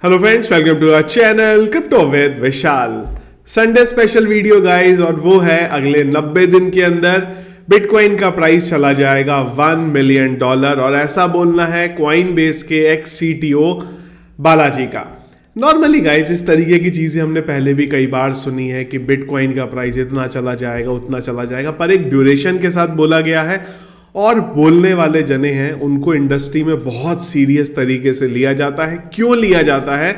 Hello friends, welcome to our channel crypto with Vishal. Sunday special video guys, और वो है अगले 90 दिन के अंदर बिटकॉइन का प्राइस चला जाएगा $1 मिलियन, और ऐसा बोलना है कॉइन बेस के एक्स सीटीओ बालाजी का। नॉर्मली गाइस इस तरीके की चीजें हमने पहले भी कई बार सुनी है कि बिटकॉइन का प्राइस इतना चला जाएगा उतना चला जाएगा, पर एक ड्यूरेशन के साथ बोला गया है और बोलने वाले जने हैं उनको इंडस्ट्री में बहुत सीरियस तरीके से लिया जाता है। क्यों लिया जाता है,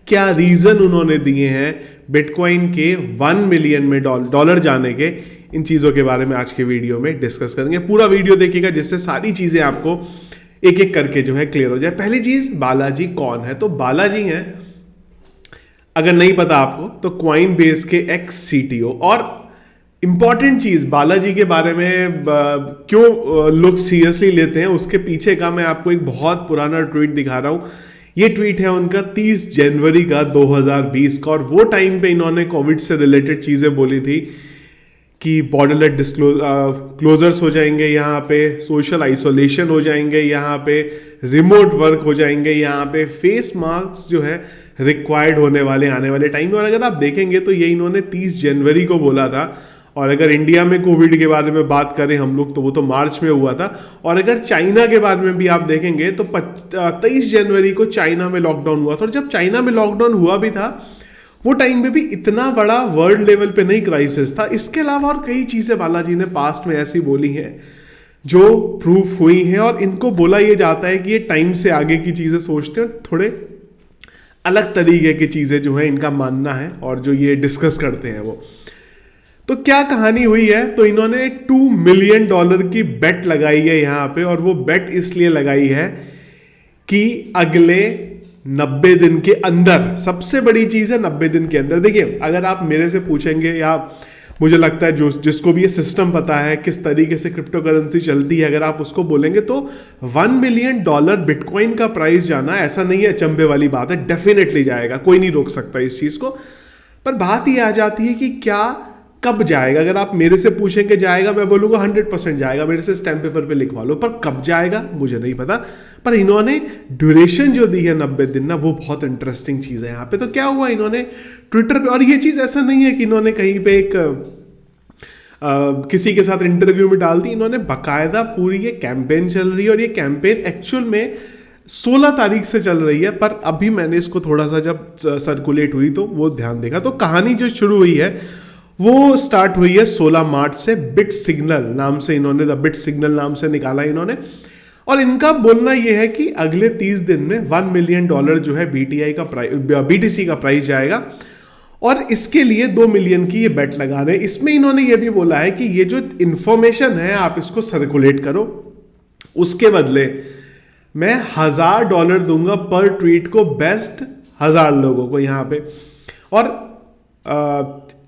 क्या रीजन उन्होंने दिए हैं बिटकॉइन के 1 मिलियन में डॉलर जाने के, इन चीजों के बारे में आज के वीडियो में डिस्कस करेंगे। पूरा वीडियो देखिएगा जिससे सारी चीजें आपको एक एक करके जो है क्लियर हो जाए। पहली चीज, बालाजी कौन है? तो बालाजी हैं, अगर नहीं पता आपको तो कॉइन बेस के एक्स सीटीओ। और इंपॉर्टेंट चीज बालाजी के बारे में क्यों लोग सीरियसली लेते हैं उसके पीछे का मैं आपको एक बहुत पुराना ट्वीट दिखा रहा हूं। ये ट्वीट है उनका 30 जनवरी का 2020 का, और वो टाइम पे इन्होंने कोविड से रिलेटेड चीजें बोली थी कि बॉर्डर क्लोजर्स हो जाएंगे, यहाँ पे सोशल आइसोलेशन हो जाएंगे, यहाँ पे रिमोट वर्क हो जाएंगे, यहाँ पे फेस मास्क जो है रिक्वायर्ड होने वाले आने वाले टाइम में। और अगर आप देखेंगे तो ये इन्होंने 30 जनवरी को बोला था, और अगर इंडिया में कोविड के बारे में बात करें हम लोग तो वो तो मार्च में हुआ था। और अगर चाइना के बारे में भी आप देखेंगे तो 23 जनवरी को चाइना में लॉकडाउन हुआ था। और जब चाइना में लॉकडाउन हुआ भी था वो टाइम पे भी इतना बड़ा वर्ल्ड लेवल पे नहीं क्राइसिस था। इसके अलावा और कई चीजें बालाजी ने पास्ट में ऐसी बोली हैं जो प्रूफ हुई हैं, और इनको बोला यह जाता है कि ये टाइम से आगे की चीजें सोचते हैं, थोड़े अलग तरीके की चीजें जो है इनका मानना है और जो ये डिस्कस करते हैं वो। तो क्या कहानी हुई है, तो इन्होंने $2 मिलियन की बेट लगाई है यहां पे, और वो बेट इसलिए लगाई है कि अगले 90 दिन के अंदर, सबसे बड़ी चीज है 90 दिन के अंदर। देखिए अगर आप मेरे से पूछेंगे, या मुझे लगता है जो जिसको भी ये सिस्टम पता है किस तरीके से क्रिप्टो करेंसी चलती है, अगर आप उसको बोलेंगे तो $1 मिलियन बिटकॉइन का प्राइस जाना ऐसा नहीं है अचंभे वाली बात है, डेफिनेटली जाएगा, कोई नहीं रोक सकता इस चीज को। पर बात ये आ जाती है कि क्या कब जाएगा। अगर आप मेरे से पूछेंगे जाएगा, मैं बोलूंगा 100% जाएगा, मेरे से स्टैम्प पेपर पे लिखवा लो, पर कब जाएगा मुझे नहीं पता। पर इन्होंने ड्यूरेशन जो दी है 90 दिन ना, वो बहुत इंटरेस्टिंग चीज है यहाँ पे। तो क्या हुआ, इन्होंने ट्विटर पे, और ये चीज ऐसा नहीं है कि इन्होंने कहीं पे एक किसी के साथ इंटरव्यू में डाल दी, इन्होंने बाकायदा पूरी ये कैंपेन चल रही है, और ये कैंपेन एक्चुअल में 16 तारीख से चल रही है। पर अभी मैंने इसको थोड़ा सा जब सर्कुलेट हुई तो वो ध्यान देखा, तो कहानी जो शुरू हुई है वो स्टार्ट हुई है 16 मार्च से। बिट सिग्नल नाम से इन्होंने, द बिट सिग्नल नाम से निकाला इन्होंने, और इनका बोलना यह है कि अगले 30 दिन में $1 मिलियन जो है BTC का प्राइस जाएगा, और इसके लिए 2 मिलियन की ये बेट लगा रहे हैं। इसमें इन्होंने ये भी बोला है कि ये जो इंफॉर्मेशन है आप इसको सर्कुलेट करो, उसके बदले मैं $1000 दूंगा पर ट्वीट को, बेस्ट 1000 लोगों को यहाँ पे। और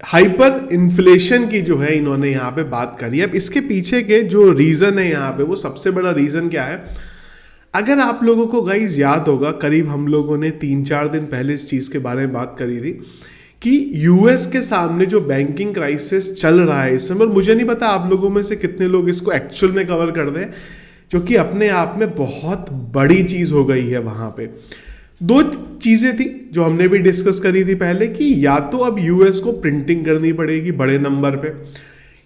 हाइपर इन्फ्लेशन की जो है इन्होंने यहाँ पे बात करी है। अब इसके पीछे के जो रीजन है यहाँ पे, वो सबसे बड़ा रीजन क्या है, अगर आप लोगों को गाइज याद होगा, करीब हम लोगों ने 3-4 दिन पहले इस चीज के बारे में बात करी थी कि यूएस के सामने जो बैंकिंग क्राइसिस चल रहा है इस समय, मुझे नहीं पता आप लोगों में से कितने लोग इसको एक्चुअल में कवर कर दें, जो कि अपने आप में बहुत बड़ी चीज हो गई है वहां पे। 2 चीजें थी जो हमने भी डिस्कस करी थी पहले, कि या तो अब यूएस को प्रिंटिंग करनी पड़ेगी बड़े नंबर पे,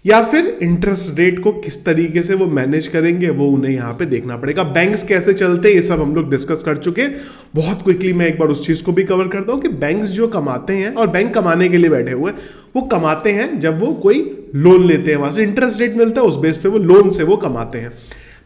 या फिर इंटरेस्ट रेट को किस तरीके से वो मैनेज करेंगे वो उन्हें यहाँ पे देखना पड़ेगा। बैंक्स कैसे चलते हैं ये सब हम लोग डिस्कस कर चुके हैं। बहुत क्विकली मैं एक बार उस चीज को भी कवर करता हूँ कि बैंक्स जो कमाते हैं, और बैंक कमाने के लिए बैठे हुए हैं, वो कमाते हैं जब वो कोई लोन लेते हैं, वहां से इंटरेस्ट रेट मिलता है, उस बेस पे वो लोन से वो कमाते हैं।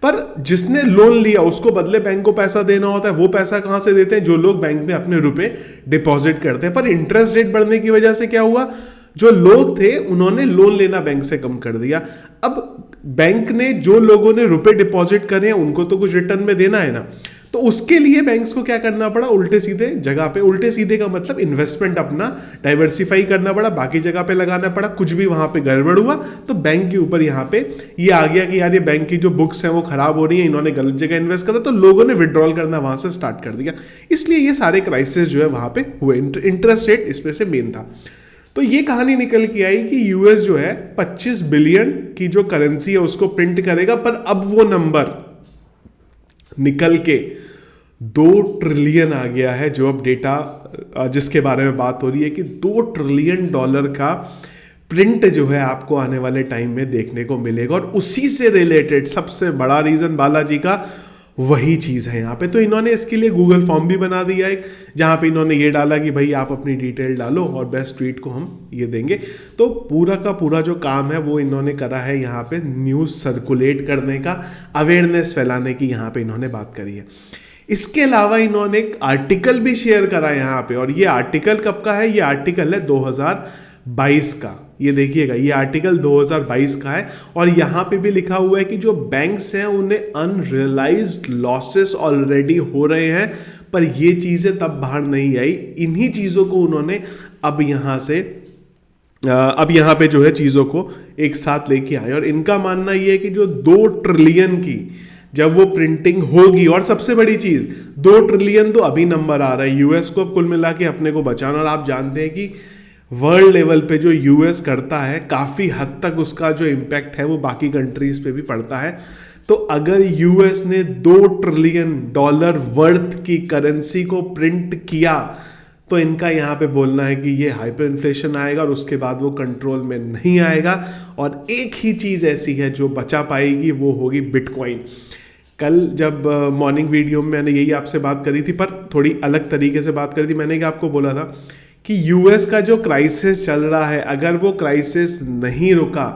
पर जिसने लोन लिया उसको बदले बैंक को पैसा देना होता है, वो पैसा कहां से देते हैं, जो लोग बैंक में अपने रुपए डिपॉजिट करते हैं। पर इंटरेस्ट रेट बढ़ने की वजह से क्या हुआ, जो लोग थे उन्होंने लोन लेना बैंक से कम कर दिया। अब बैंक ने, जो लोगों ने रुपए डिपॉजिट करे हैं उनको तो कुछ रिटर्न में देना है ना, तो उसके लिए बैंक्स को क्या करना पड़ा, उल्टे सीधे जगह पे, उल्टे सीधे का मतलब इन्वेस्टमेंट अपना डाइवर्सिफाई करना पड़ा, बाकी जगह पे लगाना पड़ा। कुछ भी वहां पे गड़बड़ हुआ तो बैंक के ऊपर यहाँ पे ये आ गया कि यार ये बैंक की जो बुक्स हैं वो खराब हो रही है, इन्होंने गलत जगह इन्वेस्ट करा, तो लोगों ने विड्रॉल करना वहां से स्टार्ट कर दिया। इसलिए ये सारे क्राइसिस जो है वहां पे हुए। इंटरेस्ट रेट इसमें से मेन था। तो ये कहानी निकल के आई कि यूएस जो है 25 बिलियन की जो करेंसी है उसको प्रिंट करेगा, पर अब वो नंबर निकल के 2 ट्रिलियन आ गया है, जो अब डेटा जिसके बारे में बात हो रही है कि $2 ट्रिलियन का प्रिंट जो है आपको आने वाले टाइम में देखने को मिलेगा। और उसी से रिलेटेड सबसे बड़ा रीजन बालाजी का वही चीज़ है यहाँ पे। तो इन्होंने इसके लिए गूगल फॉर्म भी बना दिया है, जहाँ पे इन्होंने ये डाला कि भाई आप अपनी डिटेल डालो और बेस्ट ट्वीट को हम ये देंगे। तो पूरा का पूरा जो काम है वो इन्होंने करा है यहाँ पे न्यूज़ सर्कुलेट करने का, अवेयरनेस फैलाने की यहाँ पे इन्होंने बात करी है। इसके अलावा इन्होंने एक आर्टिकल भी शेयर करा यहाँ पे, और ये आर्टिकल कब का है? ये आर्टिकल है 2022 का। ये देखिएगा, ये आर्टिकल 2022 का है, और यहाँ पे भी लिखा हुआ है कि जो बैंक्स हैं उन्हें अनरियलाइज्ड लॉसेस ऑलरेडी हो रहे हैं, पर ये चीज़ें तब बाहर नहीं आई। इन्हीं चीज़ों को उन्होंने अब यहाँ पे जो है चीज़ों को एक साथ लेके आए, और इनका मानना ये है कि जो 2 ट्रिलियन की जब वो प्रिंटिंग होगी, और सबसे बड़ी चीज़ 2 ट्रिलियन तो अभी नंबर आ रहा है, यूएस को कुल मिला के अपने को बचाना। और आप जानते हैं कि वर्ल्ड लेवल पे जो यूएस करता है काफ़ी हद तक उसका जो इम्पैक्ट है वो बाकी कंट्रीज पे भी पड़ता है। तो अगर यूएस ने $2 ट्रिलियन वर्थ की करेंसी को प्रिंट किया, तो इनका यहाँ पे बोलना है कि ये हाइपर इन्फ्लेशन आएगा और उसके बाद वो कंट्रोल में नहीं आएगा। और एक ही चीज़ ऐसी है जो बचा पाएगी, वो होगी बिटकॉइन। कल जब मॉर्निंग वीडियो में मैंने यही आपसे बात करी थी, पर थोड़ी अलग तरीके से बात करी थी। मैंने क्या आपको बोला था कि यूएस का जो क्राइसिस चल रहा है, अगर वो क्राइसिस नहीं रुका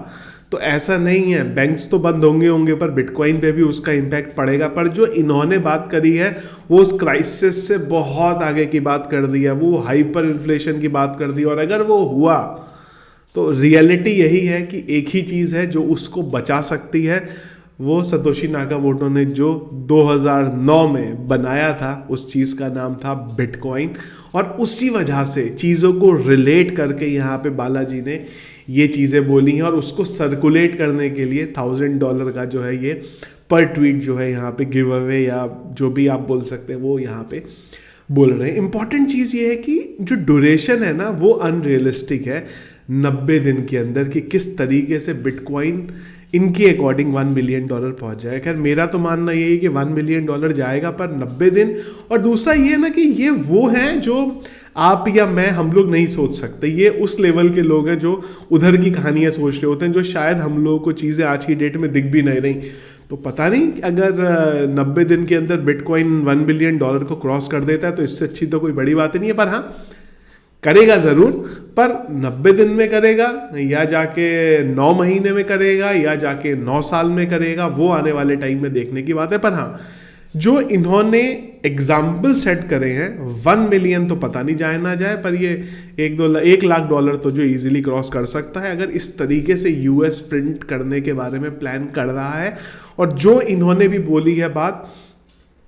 तो ऐसा नहीं है, बैंक्स तो बंद होंगे पर बिटकॉइन पे भी उसका इम्पैक्ट पड़ेगा। पर जो इन्होंने बात करी है वो उस क्राइसिस से बहुत आगे की बात कर दी है, वो हाइपर इन्फ्लेशन की बात कर दी। और अगर वो हुआ तो रियलिटी यही है कि एक ही चीज़ है जो उसको बचा सकती है, वो सतोशी नाकामोटो ने जो 2009 में बनाया था, उस चीज़ का नाम था बिटकॉइन। और उसी वजह से चीज़ों को रिलेट करके यहाँ पे बालाजी ने ये चीज़ें बोली हैं, और उसको सर्कुलेट करने के लिए $1000 का जो है ये पर ट्वीट जो है यहाँ पे गिव अवे या जो भी आप बोल सकते हैं वो यहाँ पे बोल रहे हैं। इंपॉर्टेंट चीज़ ये है कि जो ड्यूरेशन है ना वो अनरियलिस्टिक है 90 दिन के अंदर, कि किस तरीके से बिटकॉइन इनके अकॉर्डिंग $1 मिलियन पहुंच जाए। खैर मेरा तो मानना ये है कि $1 मिलियन जाएगा, पर 90 दिन। और दूसरा ये ना कि ये वो हैं जो आप या मैं, हम लोग नहीं सोच सकते। ये उस लेवल के लोग हैं जो उधर की कहानियां सोच रहे होते हैं, जो शायद हम लोगों को चीज़ें आज की डेट में दिख भी नहीं रही। तो पता नहीं अगर 90 दिन के अंदर बिटकॉइन $1 बिलियन को क्रॉस कर देता है तो इससे अच्छी तो कोई बड़ी बात नहीं है। पर हाँ, करेगा ज़रूर, पर 90 दिन में करेगा या जाके 9 महीने में करेगा या जाके 9 साल में करेगा, वो आने वाले टाइम में देखने की बात है। पर हाँ, जो इन्होंने एग्जाम्पल सेट करे हैं 1 मिलियन तो पता नहीं जाए ना जाए, पर ये $1 लाख तो जो इजीली क्रॉस कर सकता है अगर इस तरीके से यूएस प्रिंट करने के बारे में प्लान कर रहा है। और जो इन्होंने भी बोली है बात,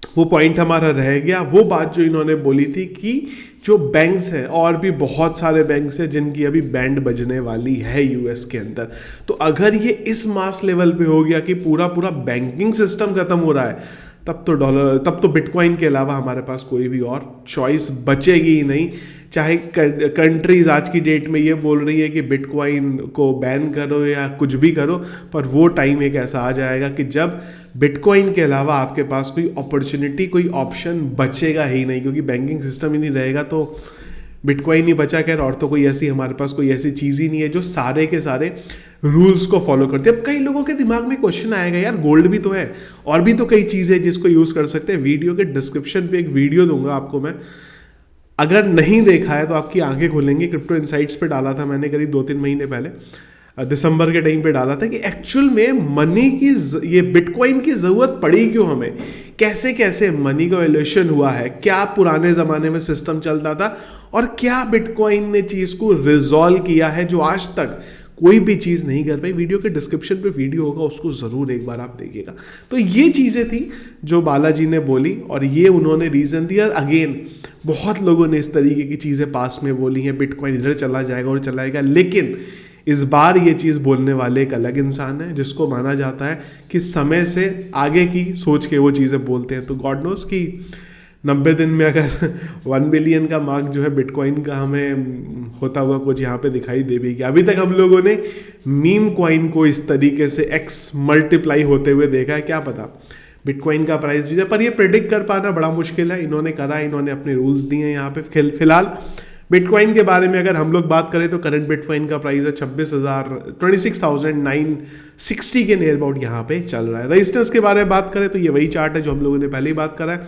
वो पॉइंट हमारा रह गया। वो बात जो इन्होंने बोली थी कि जो बैंक्स हैं, और भी बहुत सारे बैंक्स हैं जिनकी अभी बैंड बजने वाली है यूएस के अंदर, तो अगर ये इस मास लेवल पे हो गया कि पूरा बैंकिंग सिस्टम खत्म हो रहा है, तब तो बिटकॉइन के अलावा हमारे पास कोई भी और चॉइस बचेगी ही नहीं। चाहे कंट्रीज आज की डेट में ये बोल रही है कि बिटकॉइन को बैन करो या कुछ भी करो, पर वो टाइम एक ऐसा आ जाएगा कि जब बिटकॉइन के अलावा आपके पास कोई अपॉर्चुनिटी, कोई ऑप्शन बचेगा ही नहीं, क्योंकि बैंकिंग सिस्टम ही नहीं रहेगा तो बिटकॉइन ही बचा। खैर और तो कोई ऐसी हमारे पास कोई ऐसी चीज़ ही नहीं है जो सारे के सारे रूल्स को फॉलो करते हैं। अब कई लोगों के दिमाग में क्वेश्चन आएगा, यार गोल्ड भी तो है और भी तो कई चीज़ें जिसको यूज़ कर सकते हैं। वीडियो के डिस्क्रिप्शन पे एक वीडियो दूंगा आपको मैं, अगर नहीं देखा है तो आपकी आंखें खुलेंगी। क्रिप्टो इनसाइट्स पे डाला था मैंने करीब 2-3 महीने पहले, दिसंबर के टाइम पे डाला था कि एक्चुअल में मनी की, ये बिटकॉइन की ज़रूरत पड़ी क्यों हमें, कैसे कैसे मनी का वैल्यूएशन हुआ है, क्या पुराने ज़माने में सिस्टम चलता था और क्या बिटकॉइन ने चीज़ को रिजॉल्व किया है जो आज तक कोई भी चीज़ नहीं कर पाई। वीडियो के डिस्क्रिप्शन पे वीडियो होगा, उसको ज़रूर एक बार आप देखिएगा। तो ये चीज़ें थी जो बालाजी ने बोली और ये उन्होंने रीज़न दिया। अगेन बहुत लोगों ने इस तरीके की चीज़ें पास में बोली हैं, बिटकॉइन इधर चला जाएगा और चलाएगा, लेकिन इस बार ये चीज़ बोलने वाले एक अलग इंसान है जिसको माना जाता है कि समय से आगे की सोच के वो चीज़ें बोलते हैं। तो गॉड नोस कि 90 दिन में अगर 1 बिलियन का मार्क जो है बिटकॉइन का हमें होता हुआ कुछ यहाँ पे दिखाई दे भी गया। अभी तक हम लोगों ने मीम कॉइन को इस तरीके से x मल्टीप्लाई होते हुए देखा है, क्या पता बिटकॉइन का प्राइस भी जाए, पर ये प्रिडिक्ट कर पाना बड़ा मुश्किल है। इन्होंने करा, इन्होंने अपने रूल्स दिए हैं यहाँ पे। फिलहाल बिटकॉइन के बारे में अगर हम लोग बात करें तो करंट बिटकॉइन का प्राइस है 26,960 के नियर अबाउट यहाँ पे चल रहा है। रेजिस्टेंस के बारे में बात करें तो ये वही चार्ट है जो हम लोगों ने पहले ही बात करा है।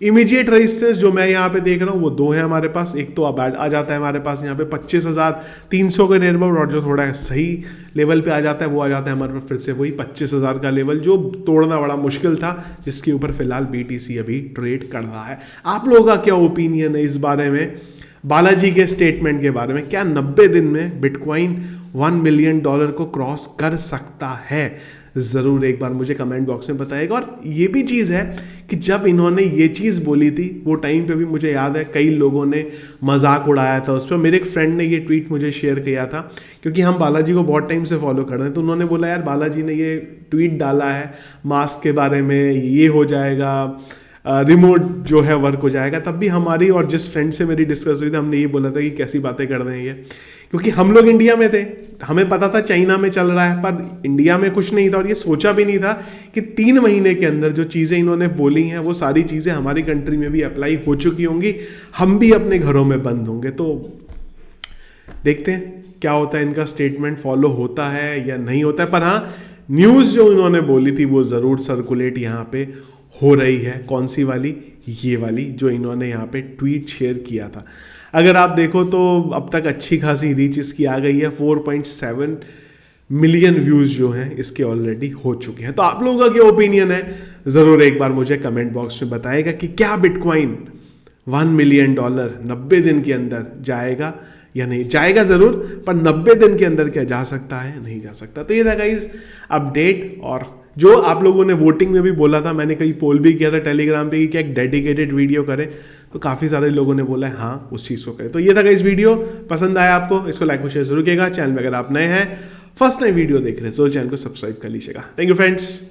इमीडिएट रेजिस्टेंस जो मैं यहाँ पे देख रहा हूँ वो दो है हमारे पास। एक तो अब आ जाता है हमारे पास यहाँ पे 25,300 के नियर अबाउट, और जो थोड़ा सही लेवल पे आ जाता है वो आ जाता है हमारे पास फिर से वही 25,000 का लेवल, जो तोड़ना बड़ा मुश्किल था, जिसके ऊपर फिलहाल BTC अभी ट्रेड कर रहा है। आप लोगों का क्या ओपिनियन है इस बारे में, बालाजी के स्टेटमेंट के बारे में? क्या 90 दिन में बिटकॉइन $1 मिलियन को क्रॉस कर सकता है? ज़रूर एक बार मुझे कमेंट बॉक्स में बताइएगा। और ये भी चीज़ है कि जब इन्होंने ये चीज़ बोली थी वो टाइम पे भी मुझे याद है कई लोगों ने मजाक उड़ाया था उस पर। मेरे एक फ्रेंड ने ये ट्वीट मुझे शेयर किया था, क्योंकि हम बालाजी को बहुत टाइम से फॉलो कर रहे हैं, तो उन्होंने बोला यार बालाजी ने ये ट्वीट डाला है मास्क के बारे में, ये हो जाएगा, रिमोट जो है वर्क हो जाएगा। तब भी हमारी और जिस फ्रेंड से मेरी डिस्कस हुई थी हमने ये बोला था कि कैसी बातें कर रहे हैं ये, क्योंकि हम लोग इंडिया में थे, हमें पता था चाइना में चल रहा है, पर इंडिया में कुछ नहीं था। और ये सोचा भी नहीं था कि 3 महीने के अंदर जो चीज़ें इन्होंने बोली हैं वो सारी चीज़ें हमारी कंट्री में भी अप्लाई हो चुकी होंगी, हम भी अपने घरों में बंद होंगे। तो देखते हैं क्या होता है, इनका स्टेटमेंट फॉलो होता है या नहीं होता है। पर हाँ, न्यूज़ जो इन्होंने बोली थी वो ज़रूर सर्कुलेट यहाँ पे हो रही है। कौन सी वाली? ये वाली जो इन्होंने यहाँ पे ट्वीट शेयर किया था। अगर आप देखो तो अब तक अच्छी खासी रीच इसकी आ गई है, 4.7 मिलियन व्यूज़ जो हैं इसके ऑलरेडी हो चुके हैं। तो आप लोगों का क्या ओपिनियन है, ज़रूर एक बार मुझे कमेंट बॉक्स में बताएगा कि क्या बिटकॉइन $1 मिलियन 90 दिन के अंदर जाएगा या नहीं जाएगा। ज़रूर, पर 90 दिन के अंदर क्या जा सकता है, नहीं जा सकता। तो ये था गाइस अपडेट। और जो आप लोगों ने वोटिंग में भी बोला था, मैंने कहीं पोल भी किया था टेलीग्राम पे कि क्या एक डेडिकेटेड वीडियो करें, तो काफ़ी सारे लोगों ने बोला है हाँ उस चीज़ को करें। तो ये था गाइस वीडियो, पसंद आया आपको, इसको लाइक और शेयर जरूर कीजिएगा। चैनल में अगर आप नए हैं, फर्स्ट टाइम वीडियो देख रहे हैं तो चैनल को सब्सक्राइब कर लीजिएगा। Thank you friends.